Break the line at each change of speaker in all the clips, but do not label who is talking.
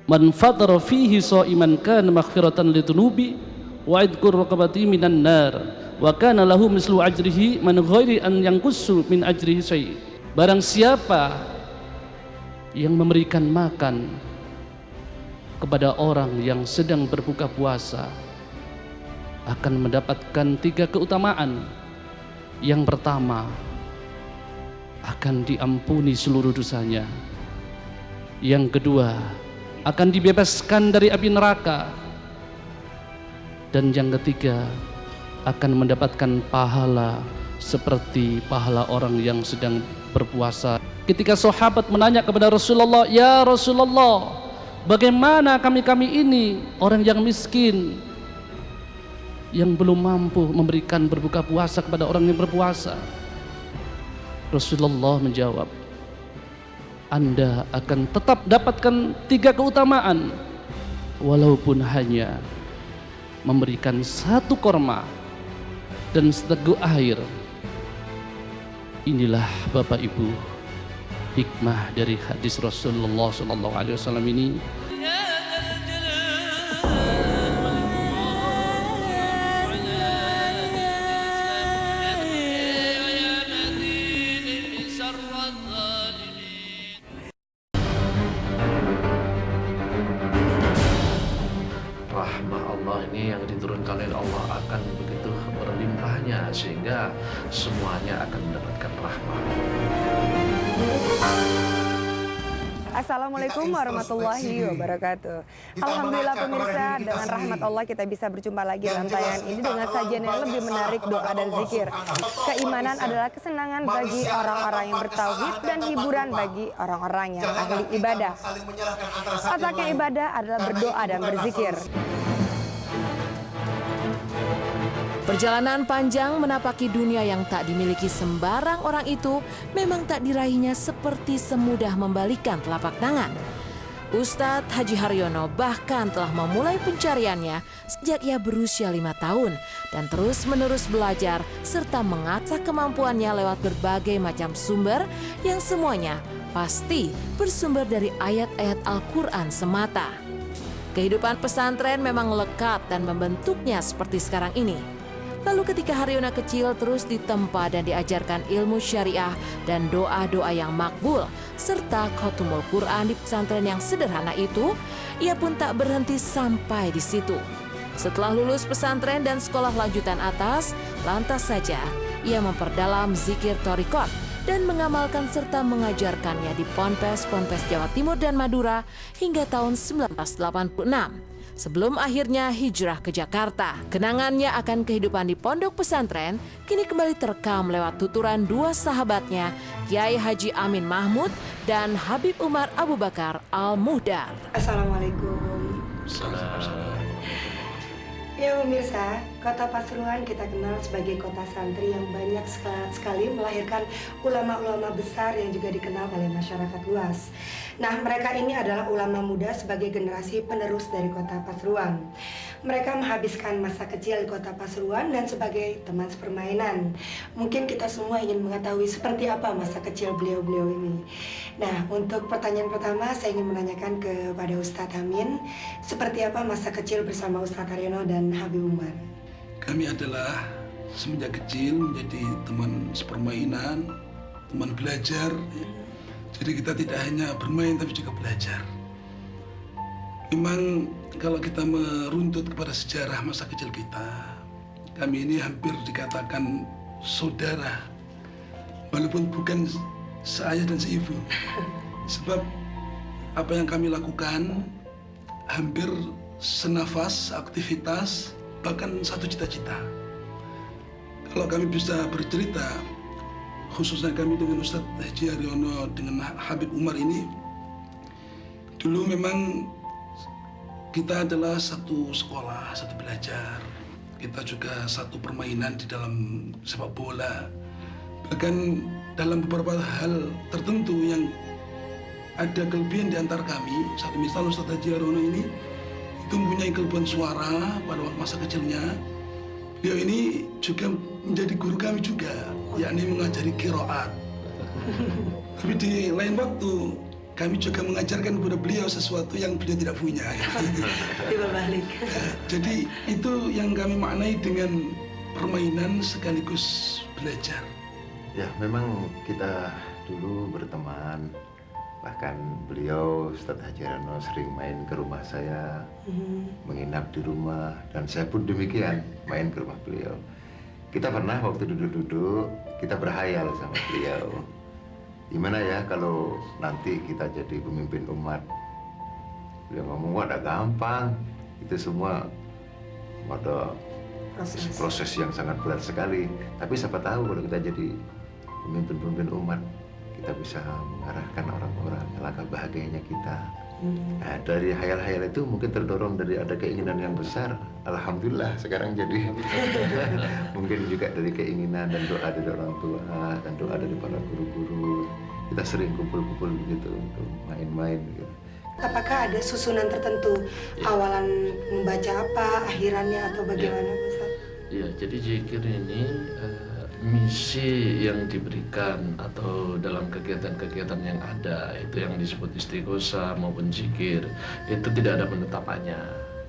Man fatara fihi sha'iman kana maghfiratan lidzunubi wa idkur raqabati minan nar wa kana lahu mislu ajrihi man ghairi an yanqusu min ajrihi syai'. Barang siapa yang memberikan makan kepada orang yang sedang berbuka puasa akan mendapatkan 3 keutamaan. Yang pertama, akan diampuni seluruh dosanya. Yang kedua, akan dibebaskan dari api neraka. Dan yang ketiga, akan mendapatkan pahala seperti pahala orang yang sedang berpuasa. Ketika sahabat menanya kepada Rasulullah, "Ya Rasulullah, bagaimana kami ini orang yang miskin yang belum mampu memberikan berbuka puasa kepada orang yang berpuasa?" Rasulullah menjawab, Anda akan tetap dapatkan 3 keutamaan walaupun hanya memberikan 1 korma dan seteguk air. Inilah Bapak Ibu hikmah dari hadis Rasulullah SAW ini.
Rahmah Allah ini yang diturunkan oleh Allah akan begitu berlimpahnya sehingga semuanya akan mendapatkan rahmah.
Assalamualaikum warahmatullahi wabarakatuh. Alhamdulillah pemirsa, dengan rahmat Allah kita bisa berjumpa lagi dalam tayangan ini dengan sajian yang lebih menarik, doa dan zikir. Keimanan adalah kesenangan bagi orang-orang yang bertauhid dan hiburan bagi orang-orang yang ahli ibadah. Otaknya ibadah adalah berdoa dan berzikir.
Perjalanan panjang menapaki dunia yang tak dimiliki sembarang orang itu memang tak diraihnya seperti semudah membalikan telapak tangan. Ustadz Haji Haryono bahkan telah memulai pencariannya sejak ia berusia 5 tahun dan terus-menerus belajar serta mengasah kemampuannya lewat berbagai macam sumber yang semuanya pasti bersumber dari ayat-ayat Al-Quran semata. Kehidupan pesantren memang lekat dan membentuknya seperti sekarang ini. Lalu ketika Haryono kecil terus ditempa dan diajarkan ilmu syariah dan doa-doa yang makbul serta khotumul Quran di pesantren yang sederhana itu, ia pun tak berhenti sampai di situ. Setelah lulus pesantren dan sekolah lanjutan atas, lantas saja ia memperdalam zikir thariqat dan mengamalkan serta mengajarkannya di ponpes-ponpes Jawa Timur dan Madura hingga tahun 1986. Sebelum akhirnya hijrah ke Jakarta. Kenangannya akan kehidupan di pondok pesantren kini kembali terekam lewat tuturan 2 sahabatnya, Kiai Haji Amin Mahmud dan Habib Umar Abu Bakar Al-Muhdar.
Assalamualaikum. Ya pemirsa, kota Pasuruan kita kenal sebagai kota santri yang banyak sekali melahirkan ulama-ulama besar yang juga dikenal oleh masyarakat luas. Nah, mereka ini adalah ulama muda sebagai generasi penerus dari kota Pasuruan. Mereka menghabiskan masa kecil di kota Pasuruan dan sebagai teman sepermainan. Mungkin kita semua ingin mengetahui seperti apa masa kecil beliau-beliau ini. Nah, untuk pertanyaan pertama saya ingin menanyakan kepada Ustadz Amin, seperti apa masa kecil bersama Ustadz Haryono dan Habib Umar?
Kami adalah semenjak kecil menjadi teman sepermainan, teman belajar. Jadi kita tidak hanya bermain tapi juga belajar. Memang kalau kita meruntut kepada sejarah masa kecil kita, kami ini hampir dikatakan saudara, walaupun bukan seayah dan seibu. Sebab apa yang kami lakukan hampir senafas, aktivitas, bahkan satu cita-cita. Kalau kami bisa bercerita, khususnya kami dengan Ustadz Haji Haryono dengan Habib Umar ini, dulu memang kita adalah satu sekolah, satu belajar. Kita juga satu permainan di dalam sepak bola. Bahkan dalam beberapa hal tertentu yang ada kelebihan di antara kami. Satu misal Ustadz Haji Haryono ini itu mempunyai kelebihan suara pada masa kecilnya. Beliau ini juga menjadi guru kami juga, yakni mengajari qiraat. Tapi di lain waktu kami juga mengajarkan kepada beliau sesuatu yang beliau tidak punya.
Tiba balik.
Jadi itu yang kami maknai dengan permainan sekaligus belajar.
Ya, memang kita dulu berteman. Bahkan beliau, Ustadz Haji Haryono, sering main ke rumah saya, menginap di rumah, dan saya pun demikian, main ke rumah beliau. Kita pernah waktu duduk-duduk, kita berhayal sama beliau. Gimana ya kalau nanti kita jadi pemimpin umat? Beliau ngomong, wah, ada gampang. Itu semua ada proses yang sangat berat sekali. Tapi siapa tahu kalau kita jadi pemimpin umat, kita bisa mengarahkan orang-orang alangkah bahagianya kita. Nah, dari hayal-hayal itu mungkin terdorong dari ada keinginan yang besar. Alhamdulillah sekarang jadi mungkin juga dari keinginan dan doa dari orang tua dan doa dari para guru-guru. Kita sering kumpul-kumpul begitu untuk main-main gitu.
Apakah ada susunan tertentu? Awalan membaca apa, akhirannya atau bagaimana, Ustaz?
Ya, jadi zikir ini misi yang diberikan atau dalam kegiatan-kegiatan yang ada itu yang disebut istighosa maupun zikir itu tidak ada penetapannya.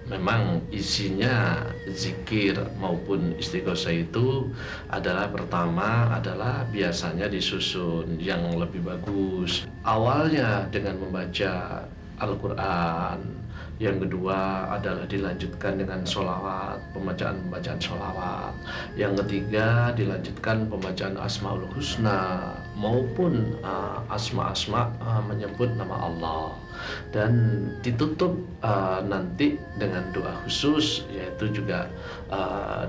Memang isinya zikir maupun istighosa itu adalah pertama adalah biasanya disusun yang lebih bagus. Awalnya dengan membaca Al-Quran. Yang kedua adalah dilanjutkan dengan sholawat, pembacaan sholawat. Yang ketiga dilanjutkan pembacaan Asmaul Husna maupun asma-asma menyebut nama Allah. Dan ditutup nanti dengan doa khusus, yaitu juga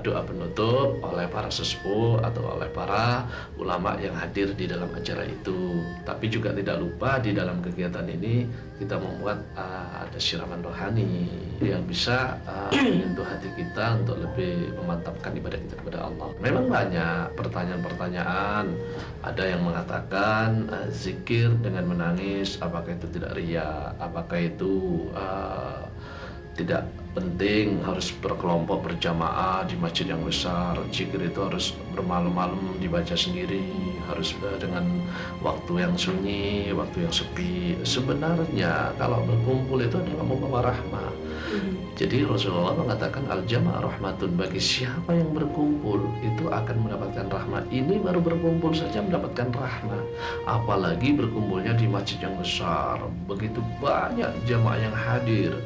doa penutup oleh para sesepuh atau oleh para ulama yang hadir di dalam acara itu. Tapi juga tidak lupa di dalam kegiatan ini kita membuat ada siraman rohani yang bisa menyentuh hati kita untuk lebih memantapkan ibadah kita kepada Allah. Memang banyak pertanyaan-pertanyaan. Ada yang mengatakan zikir dengan menangis, apakah itu tidak riya? Apakah itu tidak penting harus berkelompok berjamaah di masjid yang besar? Zikir itu harus bermalam-malam dibaca sendiri, harus dengan waktu yang sunyi, waktu yang sepi. Sebenarnya kalau berkumpul itu adalah membawa rahmah. Jadi Rasulullah mengatakan al-jamaah rahmatun, bagi siapa yang berkumpul itu akan mendapatkan rahmat. Ini baru berkumpul saja mendapatkan rahmat, apalagi berkumpulnya di masjid yang besar, begitu banyak jamaah yang hadir.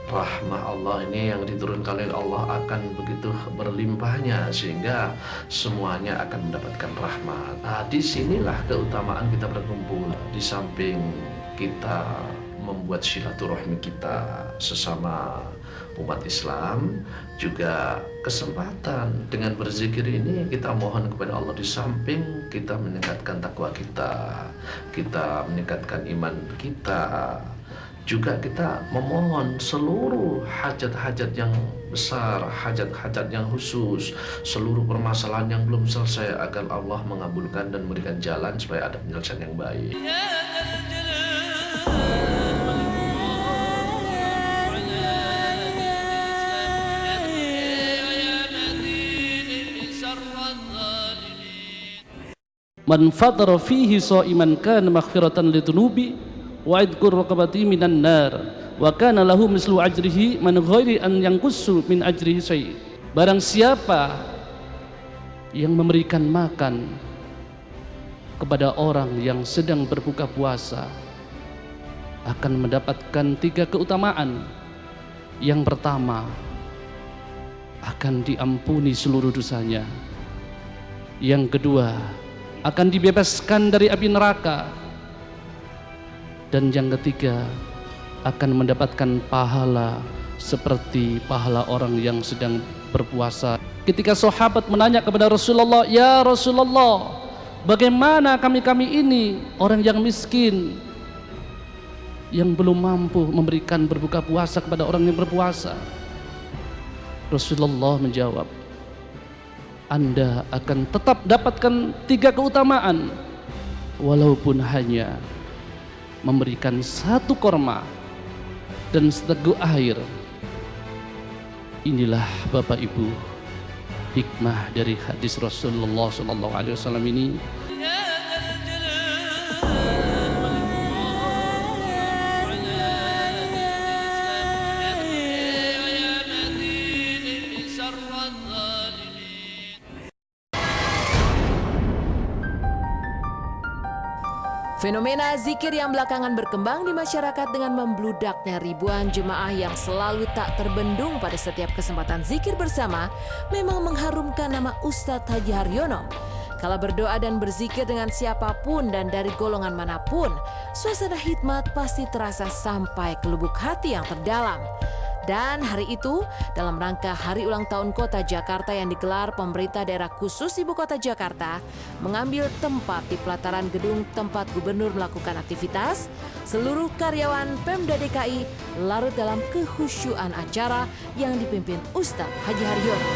Rahmah Allah ini yang diturunkan oleh Allah akan begitu berlimpahnya sehingga semuanya akan mendapatkan rahmat. Nah, disinilah keutamaan kita berkumpul. Di samping kita membuat silaturahmi kita sesama umat Islam, juga kesempatan dengan berzikir ini kita mohon kepada Allah. Di samping kita meningkatkan takwa kita meningkatkan iman kita, juga kita memohon seluruh hajat-hajat yang besar, hajat-hajat yang khusus, seluruh permasalahan yang belum selesai agar Allah mengabulkan dan memberikan jalan supaya ada penyelesaian yang baik.
Man fatara fihi sha'iman kana maghfiratan lidzunubi wa idkur raqabati minan nar wa kana lahu mislu ajrihi man ghairi an yanqussu min ajrihi syai'. Barang siapa yang memberikan makan kepada orang yang sedang berbuka puasa akan mendapatkan 3 keutamaan. Yang pertama, akan diampuni seluruh dosanya. Yang kedua, akan dibebaskan dari api neraka. Dan yang ketiga, akan mendapatkan pahala seperti pahala orang yang sedang berpuasa. Ketika sahabat menanya kepada Rasulullah, "Ya Rasulullah, bagaimana kami ini orang yang miskin yang belum mampu memberikan berbuka puasa kepada orang yang berpuasa?" Rasulullah menjawab, Anda akan tetap dapatkan 3 keutamaan walaupun hanya memberikan 1 korma dan seteguk air. Inilah Bapak Ibu hikmah dari hadis Rasulullah SAW ini.
Fenomena zikir yang belakangan berkembang di masyarakat dengan membludaknya ribuan jemaah yang selalu tak terbendung pada setiap kesempatan zikir bersama memang mengharumkan nama Ustadz Haji Haryono. Kala berdoa dan berzikir dengan siapapun dan dari golongan manapun, suasana hikmat pasti terasa sampai ke lubuk hati yang terdalam. Dan hari itu, dalam rangka Hari Ulang Tahun Kota Jakarta yang digelar pemerintah daerah khusus Ibu Kota Jakarta, mengambil tempat di pelataran gedung tempat gubernur melakukan aktivitas, seluruh karyawan Pemda DKI larut dalam kehusyuan acara yang dipimpin Ustadz Haji Haryono.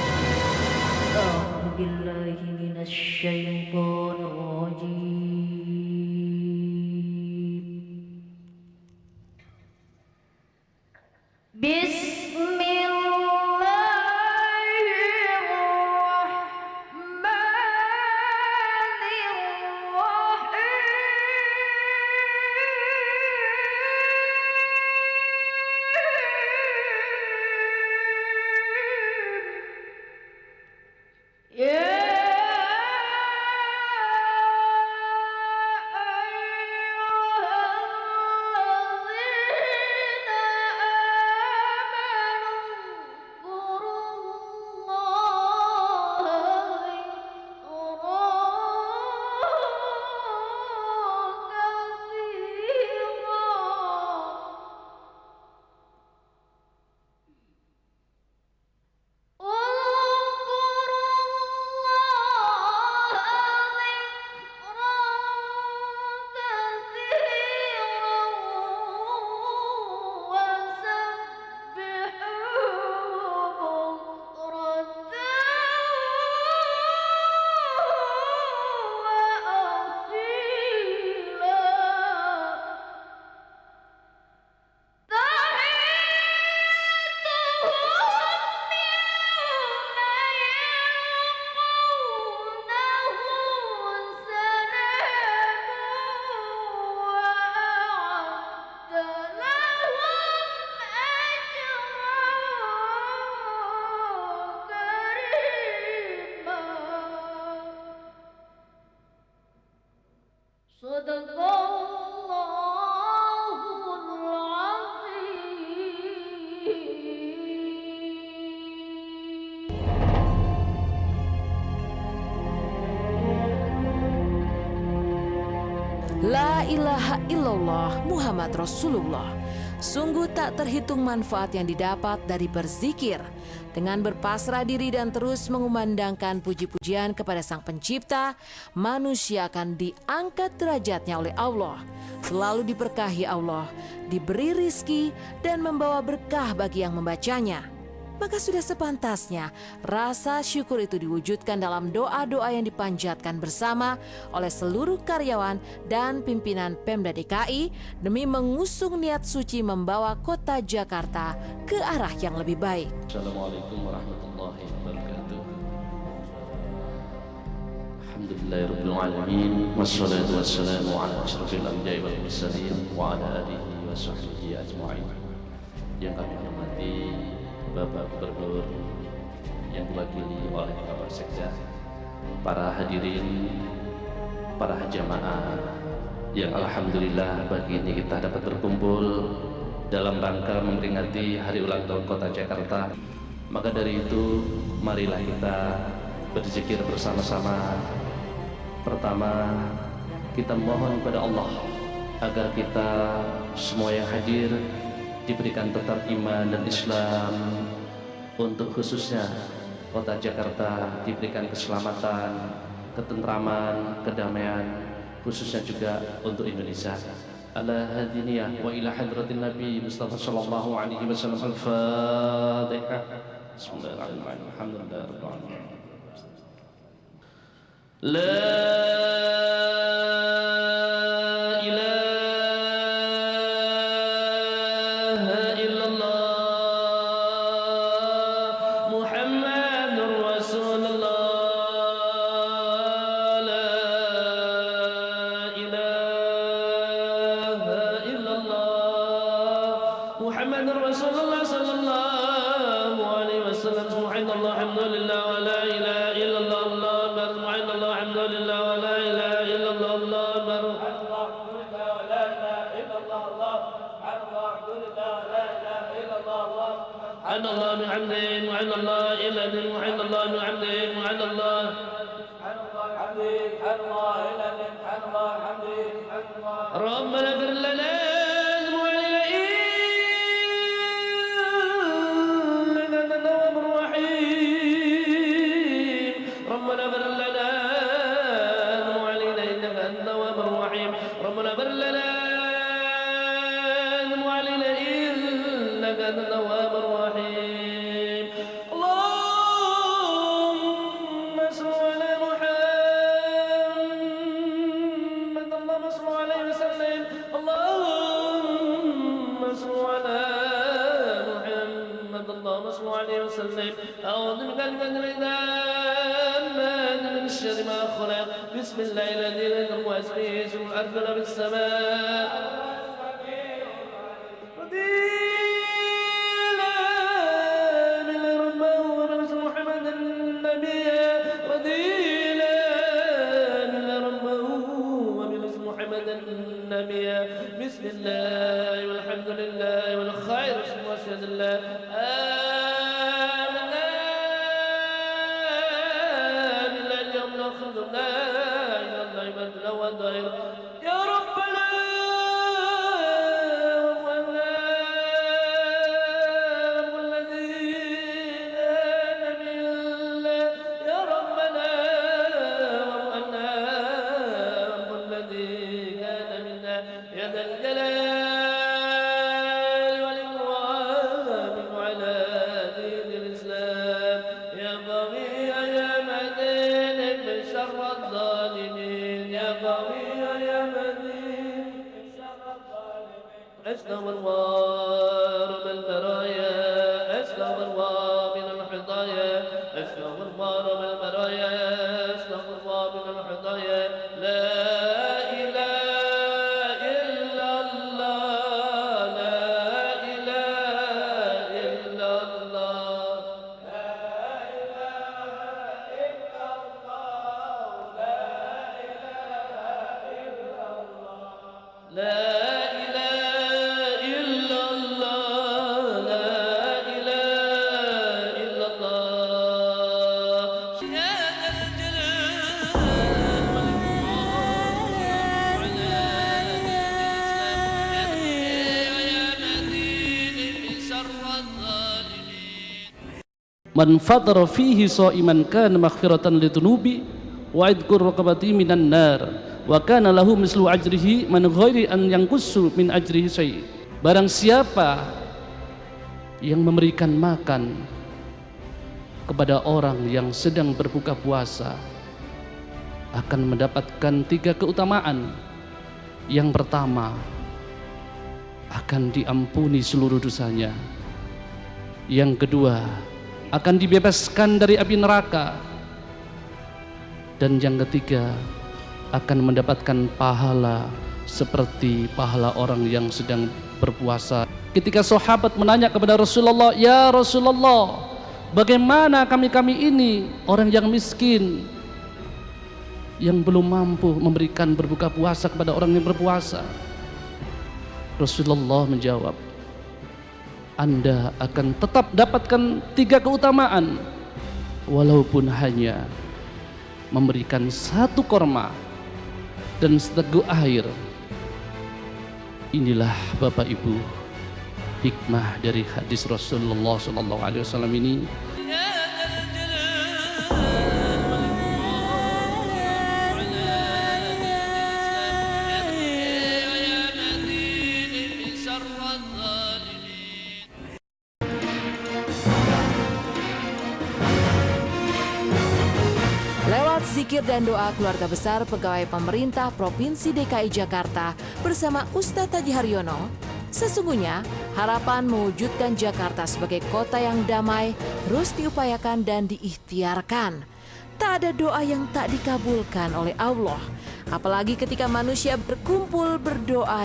La ilaha illallah Muhammad Rasulullah. Sungguh tak terhitung manfaat yang didapat dari berzikir. Dengan berpasrah diri dan terus mengumandangkan puji-pujian kepada Sang Pencipta, manusia akan diangkat derajatnya oleh Allah, selalu diberkahi Allah, diberi rizki dan membawa berkah bagi yang membacanya. Maka sudah sepantasnya rasa syukur itu diwujudkan dalam doa-doa yang dipanjatkan bersama oleh seluruh karyawan dan pimpinan Pemda DKI demi mengusung niat suci membawa kota Jakarta ke arah yang lebih baik.
Assalamualaikum warahmatullahi wabarakatuh. Alhamdulillahirabbil alamin wassalatu wassalamu ala asyrofil anbiya'i wal mursalin wa ala alihi wa sahbihi ajma'in. Yang kami hormati Bapak Gubernur yang diwakili oleh Bapak Sekda, para hadirin, para jamaah yang alhamdulillah pagi ini kita dapat berkumpul dalam rangka memperingati Hari Ulang Tahun Kota Jakarta. Maka dari itu marilah kita berzikir bersama-sama. Pertama, kita mohon kepada Allah agar kita semua yang hadir diberikan tetap iman dan Islam, untuk khususnya kota Jakarta diberikan keselamatan, ketentraman, kedamaian, khususnya juga untuk Indonesia. Ala hadiniyah wa ila hadratin Nabi Mustafa sallallahu alaihi wasallam. Al-Fatihah. Bismillahirrahmanirrahim. Alhamdulillahirabbil alamin. سبحان الله بحمده سبحان الله إلى سبحان الله بحمده سبحان الله ربنا اغفر لنا أعوذ بك من الشر ما خلق بسم الله الذي لا يضر مع اسمه شيء في الأرض ولا في السماء بسم الله والحمد لله والخير واشهد ان لا يا ربنا والذين آمنا يا ربنا والذي كان منا يا ذا الجلال والإكرام وعلى دين الإسلام يا قوي يا متين من شر الظالمين يا قوي يا متين من شر الظالمين أستغفر الله رب البرايا أستغفر الله من الحطايا أستغفر الله رب البرايا أستغفر الله من الحطايا لا إله إلا الله لا إله إلا الله لا إله إلا الله لا إله إلا الله لا إله إلا الله لا إله إلا الله يا ذا الجلال والإكرام وعلى دين الإسلام يا متين من شر الظالمين من فطر فيه صائما كان مغفرة لذنوبه وعتق رقبته من النار wa kana lahu mislu ajrihi man ghairi an yanqusu min ajrihi syai'. Barang siapa yang memberikan makan kepada orang yang sedang berbuka puasa akan mendapatkan 3 keutamaan. Yang pertama, akan diampuni seluruh dosanya. Yang kedua, akan dibebaskan dari api neraka. Dan yang ketiga, akan mendapatkan pahala seperti pahala orang yang sedang berpuasa. Ketika sahabat menanya kepada Rasulullah, "Ya Rasulullah, bagaimana kami ini orang yang miskin yang belum mampu memberikan berbuka puasa kepada orang yang berpuasa?" Rasulullah menjawab, "Anda akan tetap dapatkan 3 keutamaan walaupun hanya memberikan 1 korma dan seteguk air." Inilah Bapak Ibu hikmah dari hadis Rasulullah SAW ini.
Lewat zikir dan doa keluarga besar pegawai pemerintah Provinsi DKI Jakarta bersama Ustadz Haji Haryono, sesungguhnya harapan mewujudkan Jakarta sebagai kota yang damai terus diupayakan dan diikhtiarkan. Tak ada doa yang tak dikabulkan oleh Allah, apalagi ketika manusia berkumpul berdoa